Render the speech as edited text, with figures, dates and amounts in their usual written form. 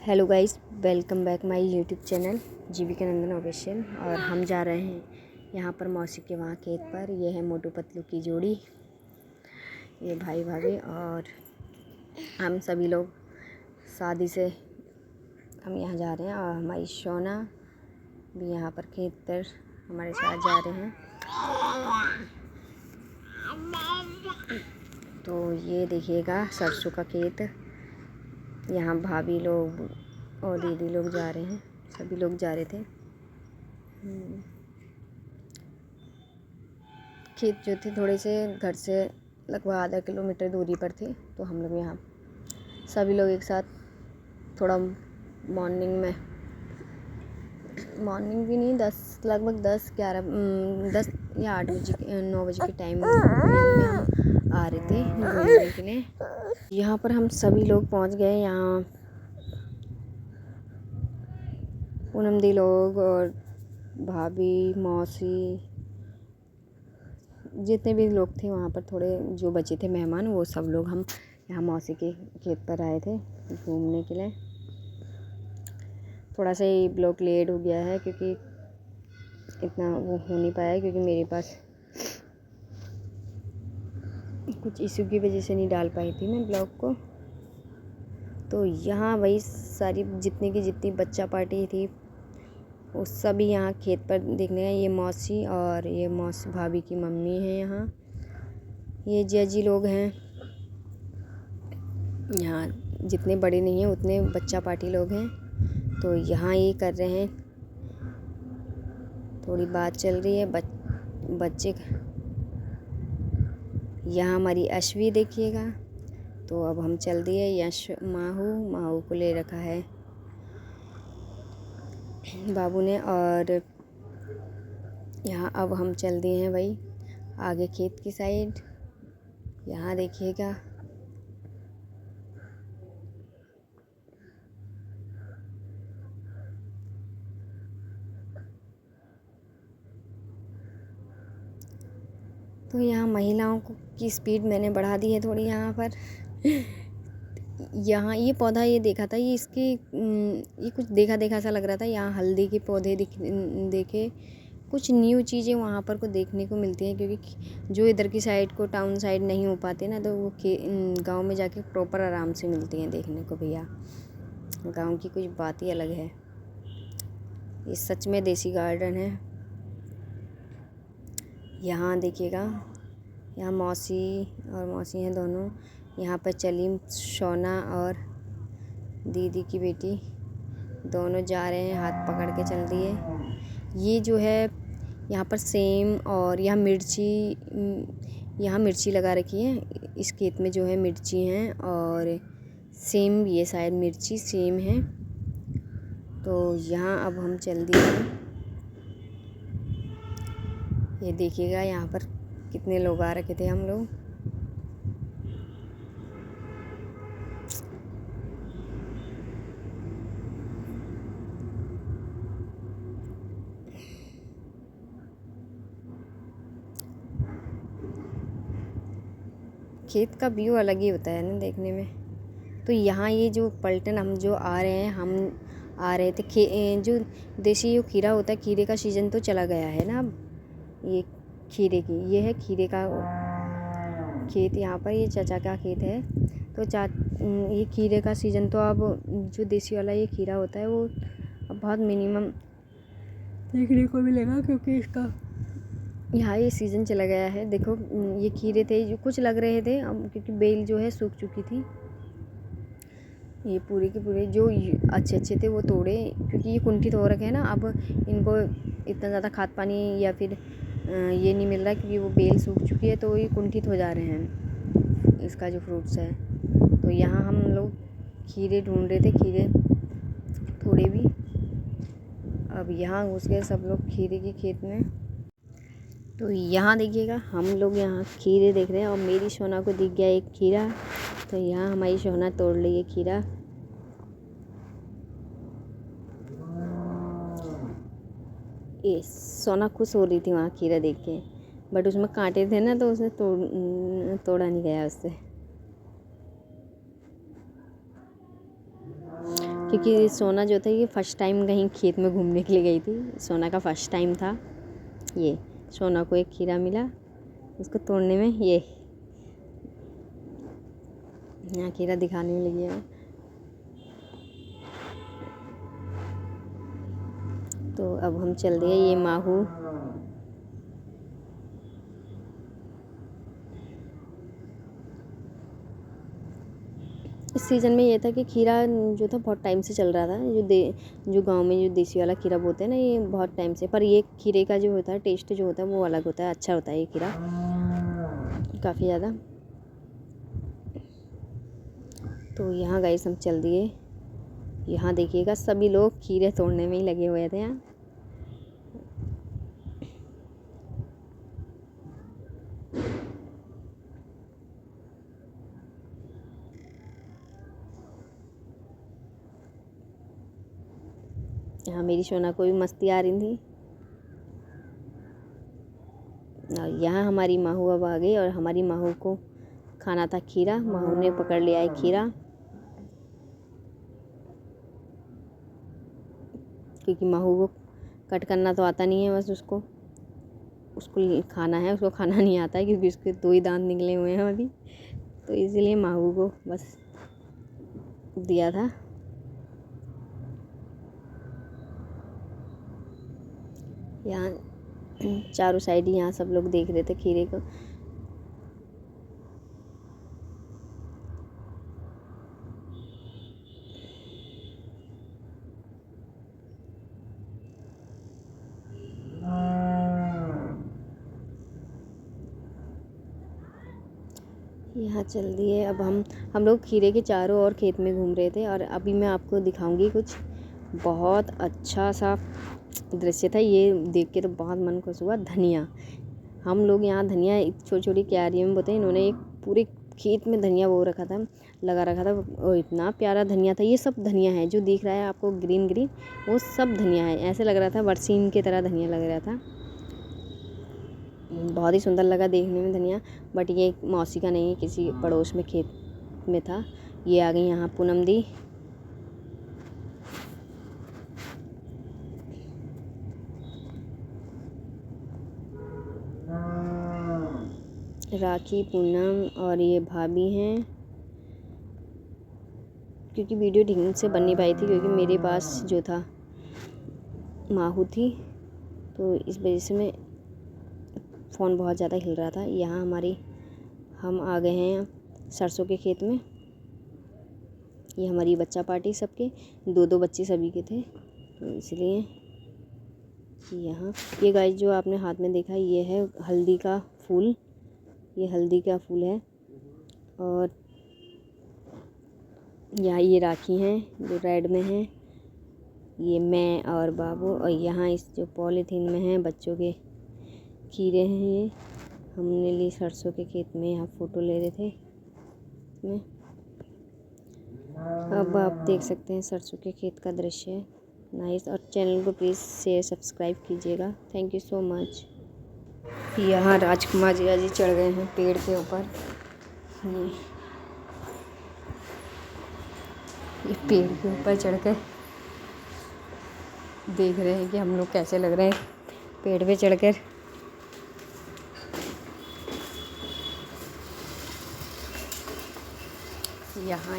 Hello guys, welcome back my YouTube channel Jeevika Nandan official. और हम जा रहे हैं यहाँ पर मौसी के वहाँ खेत पर। ये है मोटू पतलू की जोड़ी, ये भाई भाभी और हम सभी लोग शादी से हम यहाँ जा रहे हैं। और हमारी सोना भी यहाँ पर खेत पर हमारे साथ जा रहे हैं। तो ये देखिएगा सरसों का खेत। यहाँ भाभी लोग और दीदी लोग जा रहे हैं, सभी लोग जा रहे थे। खेत जो थे थोड़े से घर से लगभग आधा किलोमीटर दूरी पर थे, तो हम लोग यहाँ सभी लोग एक साथ थोड़ा मॉर्निंग भी नहीं, लगभग 10 या 8 बजे 9 बजे के टाइम में हम आ रहे थे घूमने के लिए। यहाँ पर हम सभी लोग पहुँच गए। यहाँ पूनम दी लोग और भाभी मौसी जितने भी लोग थे वहाँ पर, थोड़े जो बचे थे मेहमान, वो सब लोग हम यहाँ मौसी के खेत पर आए थे घूमने के लिए। थोड़ा सा ये ब्लॉग लेट हो गया है क्योंकि इतना वो हो नहीं पाया, क्योंकि मेरे पास कुछ इशू की वजह से नहीं डाल पाई थी मैं ब्लॉग को। तो यहाँ वही सारी जितनी बच्चा पार्टी थी वो सभी यहाँ खेत पर देखने गए। ये मौसी और ये मौसी भाभी की मम्मी है। यहाँ ये जियाजी लोग हैं। यहाँ जितने बड़े नहीं हैं उतने बच्चा पार्टी लोग हैं। तो यहाँ ये कर रहे हैं, थोड़ी बात चल रही है बच्चे। यहाँ हमारी अश्वी देखिएगा। तो अब हम चल दिए। यश माहू को ले रखा है बाबू ने। और यहाँ अब हम चल दिए हैं भाई आगे खेत की साइड। यहाँ देखिएगा तो यहाँ महिलाओं की स्पीड मैंने बढ़ा दी है थोड़ी यहाँ पर। यहाँ ये पौधा ये देखा था, ये कुछ देखा सा लग रहा था। यहाँ हल्दी के पौधे देखे, कुछ न्यू चीज़ें वहाँ पर को देखने को मिलती हैं, क्योंकि जो इधर की साइड को टाउन साइड नहीं हो पाते ना, तो वो गांव में जाके प्रॉपर आराम से मिलती हैं देखने को। भैया गांव की कुछ बात ही अलग है। ये सच में देसी गार्डन है। यहाँ देखिएगा, यहाँ मौसी हैं दोनों। यहाँ पर चलीम सोना और दीदी की बेटी दोनों जा रहे हैं, हाथ पकड़ के चल दिए। ये जो है यहाँ पर सेम और यहाँ मिर्ची लगा रखी है। इस खेत में जो है मिर्ची हैं और सेम, ये शायद मिर्ची सेम है। तो यहाँ अब हम चल दिए। ये देखिएगा यहाँ पर कितने लोग आ रखे थे हम लोग। खेत का व्यू अलग ही होता है ना देखने में। तो यहाँ ये जो पलटन हम जो आ रहे हैं, हम आ रहे थे जो देसी जो खीरा होता है, खीरे का सीज़न तो चला गया है ना अब। ये ये है खीरे का खेत। यहाँ पर ये चाचा का खेत है। तो ये खीरे का सीज़न तो अब जो देसी वाला ये खीरा होता है वो अब बहुत मिनिमम देखने को मिलेगा, क्योंकि इसका यहाँ ये सीज़न चला गया है। देखो ये खीरे थे जो कुछ लग रहे थे, अब क्योंकि बेल जो है सूख चुकी थी। ये पूरे के पूरे जो अच्छे थे वो तोड़े, क्योंकि ये कुंठित हो रखे हैं ना। अब इनको इतना ज़्यादा खाद पानी या फिर ये नहीं मिल रहा, क्योंकि वो बेल सूख चुकी है, तो ये कुंठित हो जा रहे हैं इसका जो फ्रूट्स है। तो यहाँ हम लोग खीरे ढूंढ रहे थे, खीरे थोड़े भी। अब यहाँ घुस गए सब लोग खीरे की खेत में। तो यहाँ देखिएगा हम लोग यहाँ खीरे देख रहे हैं और मेरी सोना को दिख गया एक खीरा। तो यहाँ हमारी सोना तोड़ ली है खीरा। ये सोना खुश हो रही थी वहाँ खीरा देख के, बट उसमें कांटे थे ना, तो उसने तोड़ा नहीं गया उससे। क्योंकि सोना जो था ये फर्स्ट टाइम कहीं खेत में घूमने के लिए गई थी। सोना का फर्स्ट टाइम था ये। सोना को एक खीरा मिला, उसको तोड़ने में ये यहाँ खीरा दिखाने में लगी है। तो अब हम चल दिए। ये माहू इस सीज़न में ये था कि खीरा जो था बहुत टाइम से चल रहा था। जो गांव में जो देसी वाला खीरा बोते हैं ना, ये बहुत टाइम से। पर ये खीरे का जो होता है टेस्ट जो होता है वो अलग होता है, अच्छा होता है ये खीरा काफ़ी ज़्यादा। तो यहाँ गाइस हम चल दिए। यहाँ देखिएगा सभी लोग खीरे तोड़ने में ही लगे हुए थे। यहाँ मेरी सोना को भी मस्ती आ रही थी। और यहाँ हमारी माहू अब आ गई और हमारी माहू को खाना था खीरा। माहू ने पकड़ लिया है खीरा, क्योंकि माहू को कट करना तो आता नहीं है, बस उसको खाना है। उसको खाना नहीं आता है क्योंकि उसके 2 ही दांत निकले हुए हैं अभी, तो इसीलिए माहू को बस दिया था। यहाँ चारों साइड यहाँ सब लोग देख रहे थे खीरे को। यहाँ चल दिए। अब हम लोग खीरे के चारों ओर खेत में घूम रहे थे। और अभी मैं आपको दिखाऊंगी कुछ बहुत अच्छा सा दृश्य था। ये देख के तो बहुत मन खुश हुआ। धनिया, हम लोग यहाँ धनिया एक छोटी छोटी क्यारियों में बोते हैं। इन्होंने एक पूरे खेत में धनिया बो रखा था, लगा रखा था। और इतना प्यारा धनिया था। ये सब धनिया है जो दिख रहा है आपको ग्रीन ग्रीन, वो सब धनिया है। ऐसे लग रहा था बरसीम की तरह धनिया लग रहा था। बहुत ही सुंदर लगा देखने में धनिया। बट ये मौसी का नहीं है, किसी पड़ोस में खेत में था। ये आ गई यहाँ पूनम दी। राखी, पूनम और ये भाभी हैं। क्योंकि वीडियो ठीक से बन नहीं पाई थी क्योंकि मेरे पास जो था माहू थी, तो इस वजह से मैं फ़ोन बहुत ज़्यादा हिल रहा था। यहाँ हम आ गए हैं सरसों के खेत में। ये हमारी बच्चा पार्टी, सबके 2-2 बच्चे सभी के थे, तो इसलिए यहाँ ये गाइस जो आपने हाथ में देखा ये है हल्दी का फूल। ये हल्दी का फूल है। और यहाँ ये राखी हैं जो रेड में हैं। ये मैं और बाबू। और यहाँ इस जो पॉलीथीन में हैं बच्चों के खीरे हैं। ये हमने ली सरसों के खेत में, यहाँ फ़ोटो ले रहे थे इसमें। अब आप देख सकते हैं सरसों के खेत का दृश्य नाइस। और चैनल को प्लीज़ शेयर सब्सक्राइब कीजिएगा। Thank you so much. यहाँ राजकुमार जी चढ़ गए हैं पेड़ के ऊपर। ये पेड़ के ऊपर चढ़कर देख रहे हैं कि हम लोग कैसे लग रहे हैं पेड़ पे चढ़कर। यहाँ